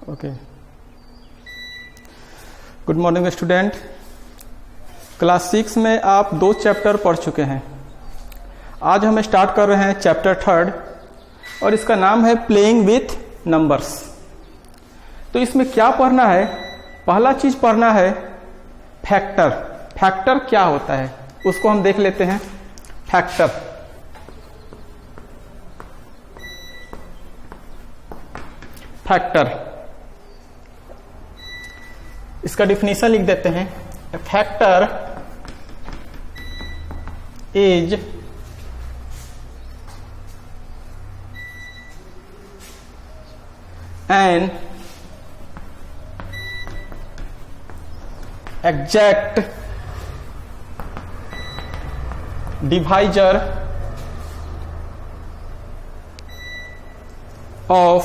Okay, good morning student. Class 6 में आप 2 chapter पढ़ चुके हैं। आज हम स्टार्ट कर रहे हैं चैप्टर 3 और इसका नाम है प्लेइंग विथ नंबर्स। तो इसमें क्या पढ़ना है? पहला चीज पढ़ना है फैक्टर। फैक्टर क्या होता है उसको हम देख लेते हैं। फैक्टर इसका डिफिनीशन लिख देते हैं। A factor is an exact divisor of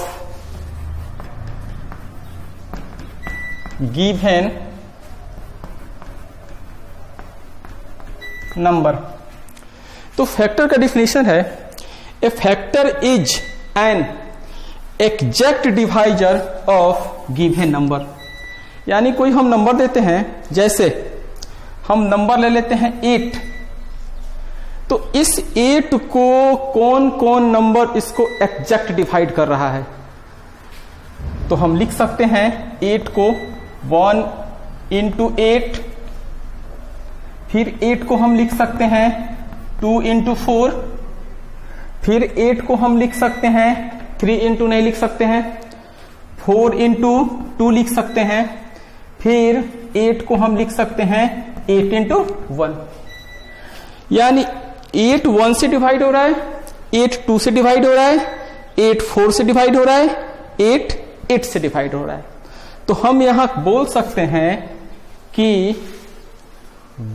given number। तो फैक्टर का डिफिनेशन है a factor is an exact divisor of given number. यानी कोई हम नंबर देते हैं, जैसे हम नंबर ले लेते हैं 8, तो इस 8 को कौन कौन नंबर इसको एग्जैक्ट डिवाइड कर रहा है। तो हम लिख सकते हैं 8 को 1 into 8, फिर 8 को हम लिख सकते हैं 2 into 4, फिर 8 को हम लिख सकते हैं 3 into नहीं लिख सकते हैं, 4 into 2 लिख सकते हैं, फिर 8 को हम लिख सकते हैं 8 into 1। यानी 8 1 से डिवाइड हो रहा है, 8 2 से डिवाइड हो रहा है, 8 4 से डिवाइड हो रहा है, 8 8 से डिवाइड हो रहा है। तो हम यहां बोल सकते हैं कि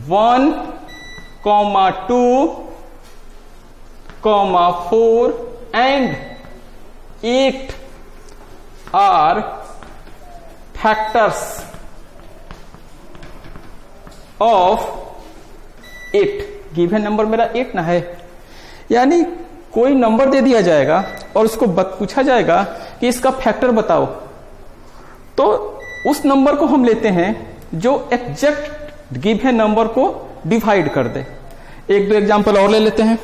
1, 2, 4 and 8 are factors of 8। Given number मेरा 8 ना है। यानी कोई नंबर दे दिया जाएगा और उसको पूछा जाएगा कि इसका फैक्टर बताओ, तो उस नंबर को हम लेते हैं जो एग्जैक्ट गिवन नंबर को डिवाइड कर दे। 1-2 एग्जांपल और ले लेते हैं।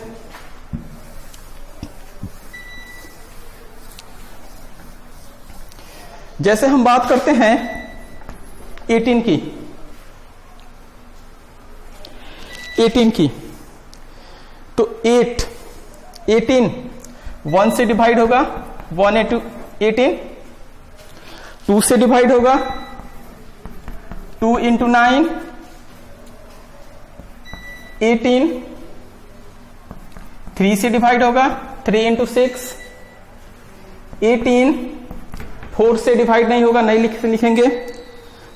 जैसे हम बात करते हैं 18 की, तो 18 1 से डिवाइड होगा, 1 into 18, 2 से डिवाइड होगा, 2 into 9, 18, 3 से डिवाइड होगा, 3 into 6, 18, 4 से डिवाइड नहीं होगा, नहीं लिखेंगे,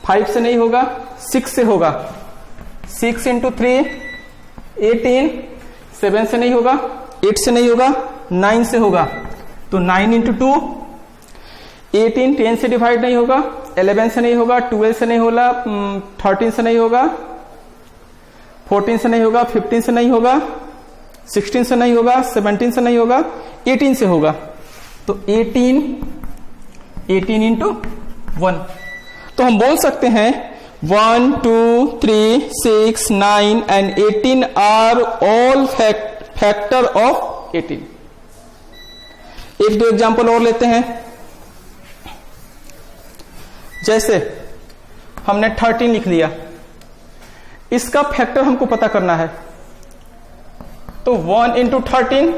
5 से नहीं होगा, 6 से होगा, 6 into 3, 18, 7 से नहीं होगा, 8 से नहीं होगा, 9 से होगा, तो 9 into 2, 18, 10 से डिवाइड नहीं होगा, 11 से नहीं होगा, 12 से नहीं होगा, 13 से नहीं होगा, 14 से नहीं होगा, 15 से नहीं होगा, 16 से नहीं होगा, 17 से नहीं होगा, 18 से होगा। तो 18 into 1। तो हम बोल सकते हैं 1, 2, 3, 6, 9 and 18 are all factor of 18। 1-2 example और लेते हैं। जैसे हमने 13 लिख लिया, इसका फैक्टर हमको पता करना है, तो 1 into 13,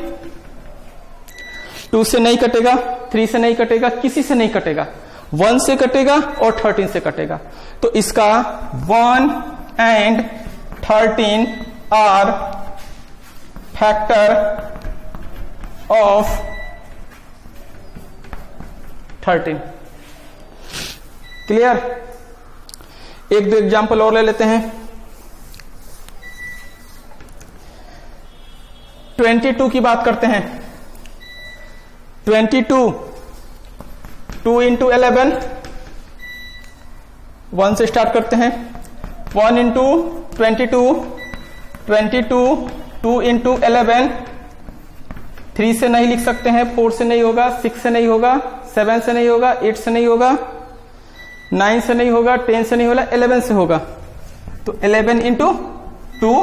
2 से नहीं कटेगा, 3 से नहीं कटेगा, किसी से नहीं कटेगा, 1 से कटेगा और 13 से कटेगा। तो इसका 1 and 13 are factor of 13। Clear? 1-2 example और ले लेते हैं। 22 की बात करते हैं। 22, 2 into 11, 1 से स्टार्ट करते हैं, 1 into 22, 2 into 11, 3 से नहीं लिख सकते हैं, 4 से नहीं होगा, 6 से नहीं होगा, 7 से नहीं होगा, 8 से नहीं होगा, 9 से नहीं होगा, 10 से नहीं होगा, 11 से होगा। तो 11 इंटू 2,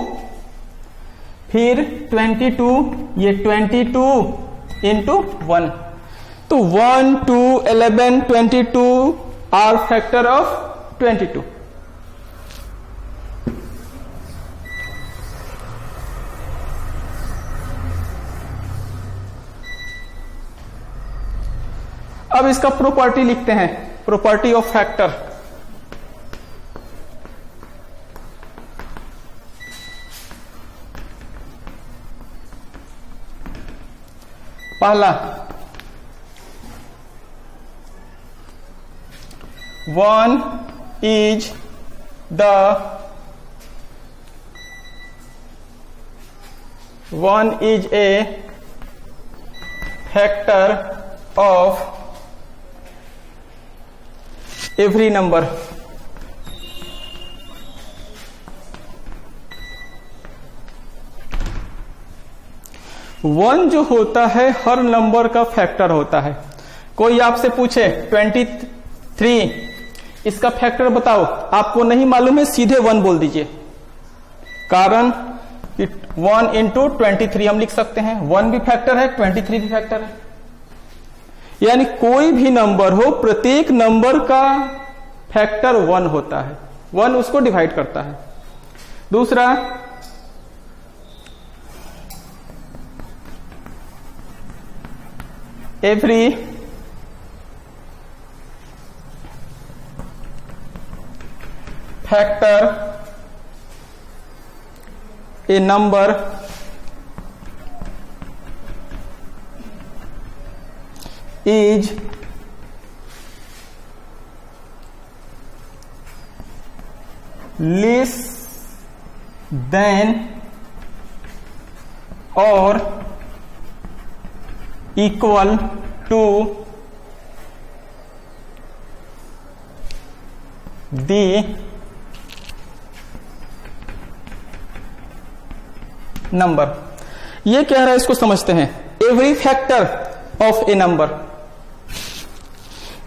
फिर 22, ये 22 इंटू 1। तो 1, 2, 11, 22 आर फैक्टर ऑफ 22। अब इसका प्रॉपर्टी लिखते हैं, प्रॉपर्टी ऑफ फैक्टर। पहला, 1 is a factor of every number। One जो होता है हर नंबर का फैक्टर होता है। कोई आपसे पूछे 23, इसका फैक्टर बताओ, आपको नहीं मालूम है, सीधे 1 बोल दीजिए। कारण 1 इंटू 23 हम लिख सकते हैं, 1 भी फैक्टर है, 23 भी फैक्टर है। यानी कोई भी नंबर हो, प्रत्येक नंबर का फैक्टर 1 होता है, 1 उसको डिवाइड करता है। दूसरा, every factor A number is less than or equal to the number। ये कह रहा है, इसको समझते हैं। Every factor of A number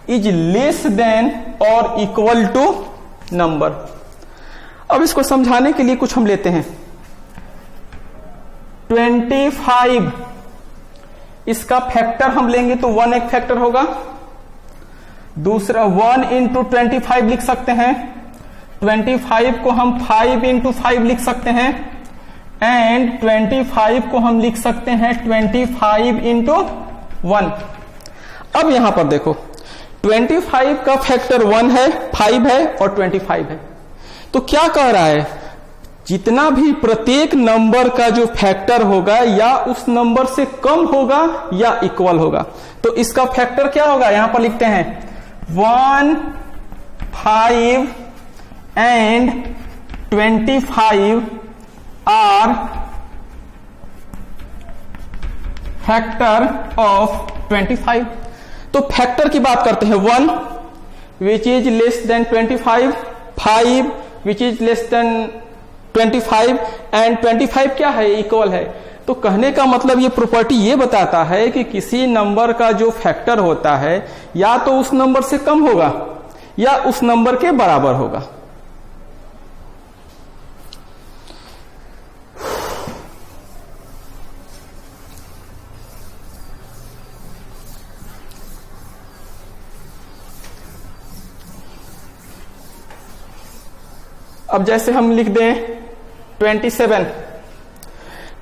is less than और इक्वल टू नंबर। अब इसको समझाने के लिए कुछ हम लेते हैं। 25, इसका फैक्टर हम लेंगे तो 1 एक फैक्टर होगा। दूसरा 1 इंटू 25 लिख सकते हैं, 25 को हम 5 इंटू 5 लिख सकते हैं, एंड 25 को हम लिख सकते हैं 25 इंटू 1। अब यहां पर देखो, 25 का फैक्टर 1 है, 5 है और 25 है। तो क्या कह रहा है, जितना भी प्रत्येक नंबर का जो फैक्टर होगा या उस नंबर से कम होगा या इक्वल होगा। तो इसका फैक्टर क्या होगा, यहां पर लिखते हैं 1, 5 एंड 25 आर फैक्टर ऑफ 25। तो फैक्टर की बात करते हैं, 1 which is less than 25, 5 which is less than 25 and 25 क्या है, इक्वल है। तो कहने का मतलब ये प्रॉपर्टी ये बताता है कि किसी नंबर का जो फैक्टर होता है या तो उस नंबर से कम होगा या उस नंबर के बराबर होगा। अब जैसे हम लिख दें 27,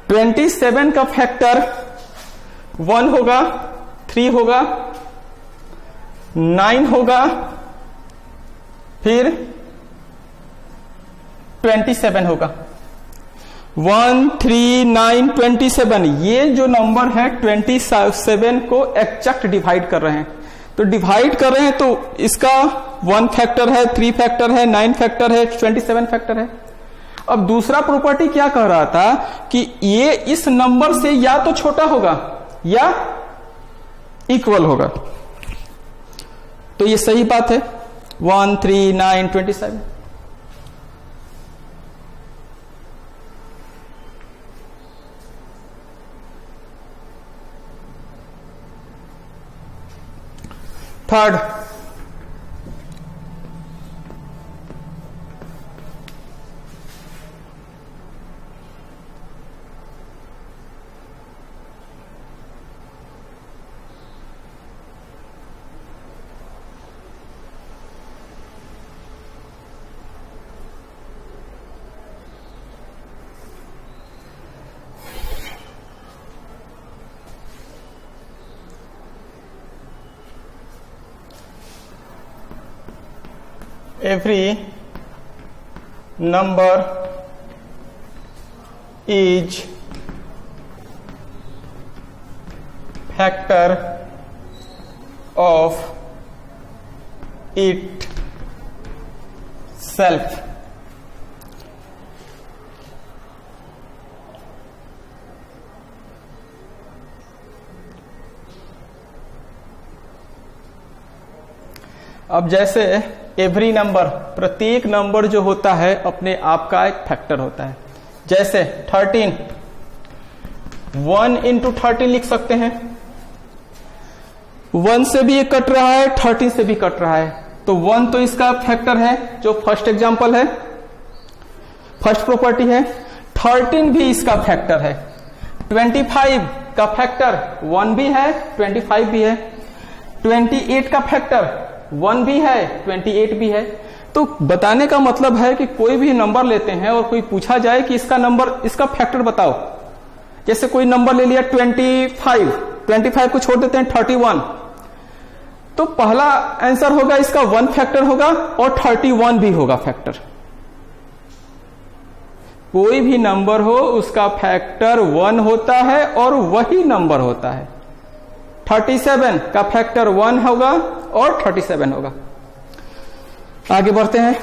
27 का फैक्टर 1 होगा, 3 होगा, 9 होगा, फिर 27 होगा। 1, 3, 9, 27, ये जो नंबर है 27 को एक्जैक्ट डिवाइड कर रहे हैं। तो डिवाइड कर रहे हैं तो इसका 1 फैक्टर है, 3 फैक्टर है, 9 फैक्टर है, 27 फैक्टर है। अब दूसरा प्रॉपर्टी क्या कह रहा था कि ये इस नंबर से या तो छोटा होगा या इक्वल होगा। तो ये सही बात है, 1, 3, 9, 27। Third, every number is factor of itself. अब जैसे एवरी नंबर, प्रत्येक नंबर जो होता है अपने आप का एक फैक्टर होता है। जैसे 13, 1 इंटू 13 लिख सकते हैं। 1 से भी ये कट रहा है, 13 से भी कट रहा है, तो 1 तो इसका फैक्टर है, जो फर्स्ट एग्जांपल है, फर्स्ट प्रॉपर्टी है। 13 भी इसका फैक्टर है। 25 का फैक्टर 1 भी है, 25 भी है। 28 का फैक्टर 1 भी है, 28 भी है। तो बताने का मतलब है कि कोई भी नंबर लेते हैं और कोई पूछा जाए कि इसका नंबर, इसका फैक्टर बताओ। जैसे कोई नंबर ले लिया 25 को छोड़ देते हैं 31, तो पहला आंसर होगा इसका 1 फैक्टर होगा और 31 भी होगा फैक्टर। कोई भी नंबर हो उसका फैक्टर 1 होता है और वही नंबर होता है। 37 का फैक्टर 1 होगा और 37 होगा। आगे बढ़ते हैं।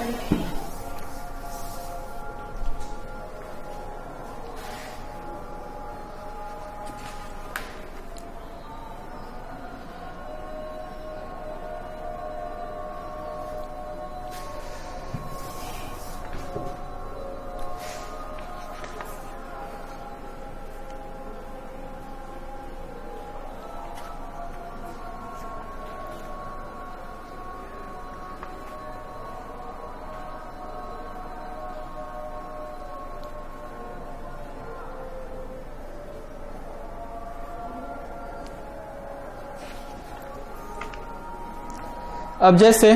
अब जैसे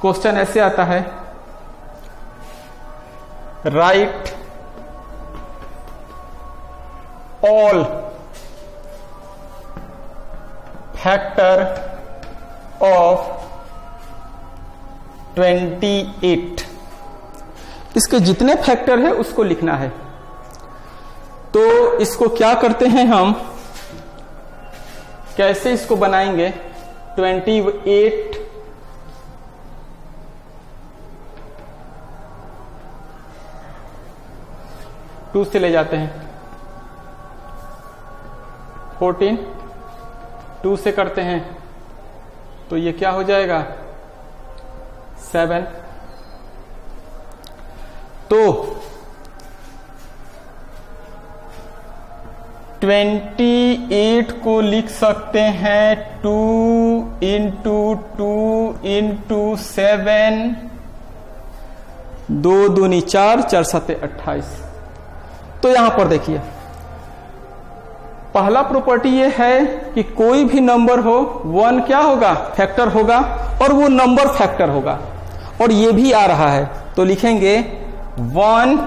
क्वेश्चन ऐसे आता है, राइट ऑल फैक्टर ऑफ 28। इसके जितने फैक्टर है उसको लिखना है। तो इसको क्या करते हैं हम, कैसे इसको बनाएंगे? 28 2 से ले जाते हैं, 14 2 से करते हैं, तो ये क्या हो जाएगा 7। तो 28 को लिख सकते हैं 2 इंटू 2 इंटू 7, 2 दूनी 4, 4 सत्ते 28। तो यहां पर देखिए, पहला प्रॉपर्टी ये है कि कोई भी नंबर हो 1 क्या होगा, फैक्टर होगा, और वो नंबर फैक्टर होगा, और ये भी आ रहा है। तो लिखेंगे 1,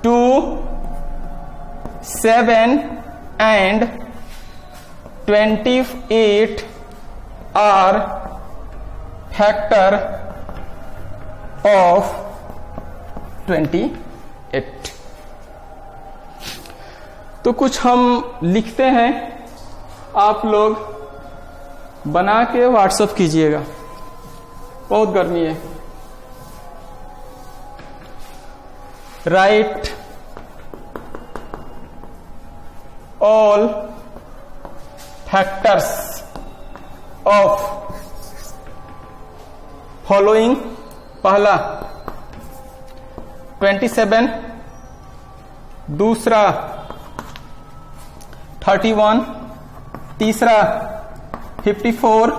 2, 7 and 28 are factor of 28। तो कुछ हम लिखते हैं, आप लोग बना के व्हाट्सएप कीजिएगा, बहुत गर्मी है। Right all factors of following। पहला 27, दूसरा 31, तीसरा 54,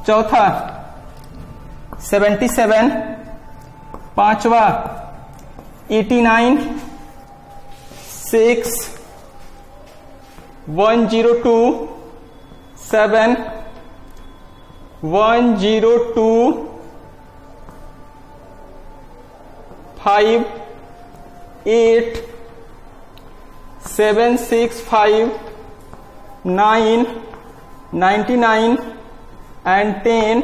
चौथा 77, पांचवा 89, 6, 102, 7, 102, 5, 8, 7, 6, 5, 9, 99 and 10,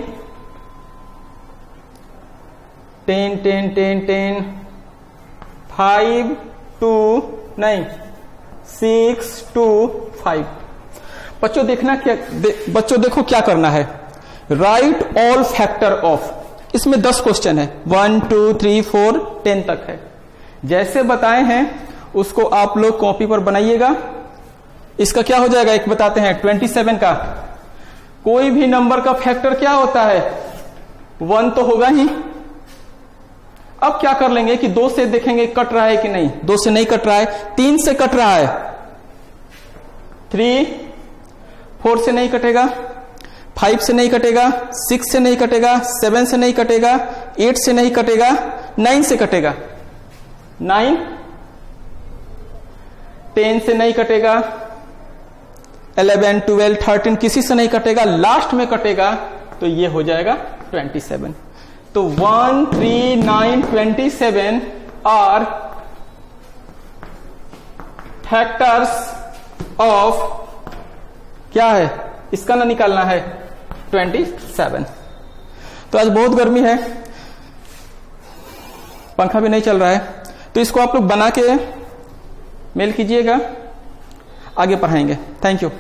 5, 2, नहीं 6, 2, 5। बच्चों देखना क्या बच्चों देखो क्या करना है, राइट ऑल फैक्टर ऑफ, इसमें 10 क्वेश्चन है, 1, 2, 3, 4, 10 तक है। जैसे बताए हैं उसको आप लोग कॉपी पर बनाइएगा। इसका क्या हो जाएगा, एक बताते हैं 27 का कोई भी नंबर का फैक्टर क्या होता है, 1 तो होगा ही। अब क्या कर लेंगे कि 2 से देखेंगे कट रहा है कि नहीं, 2 से नहीं कट रहा है, 3 से कट रहा है, 3, 4 से नहीं कटेगा, 5 से नहीं कटेगा, 6 से नहीं कटेगा, 7 से नहीं कटेगा, 8 से नहीं कटेगा, 9 से कटेगा, 9, 10 से नहीं कटेगा, 11, 12, 13 किसी से नहीं कटेगा, लास्ट में कटेगा तो ये हो जाएगा 27। तो 1, 3, 9, 27 आर फैक्टर्स ऑफ क्या है, इसका ना निकालना है 27। तो आज बहुत गर्मी है, पंखा भी नहीं चल रहा है, तो इसको आप लोग बना के मेल कीजिएगा, आगे पढ़ाएंगे। Thank you.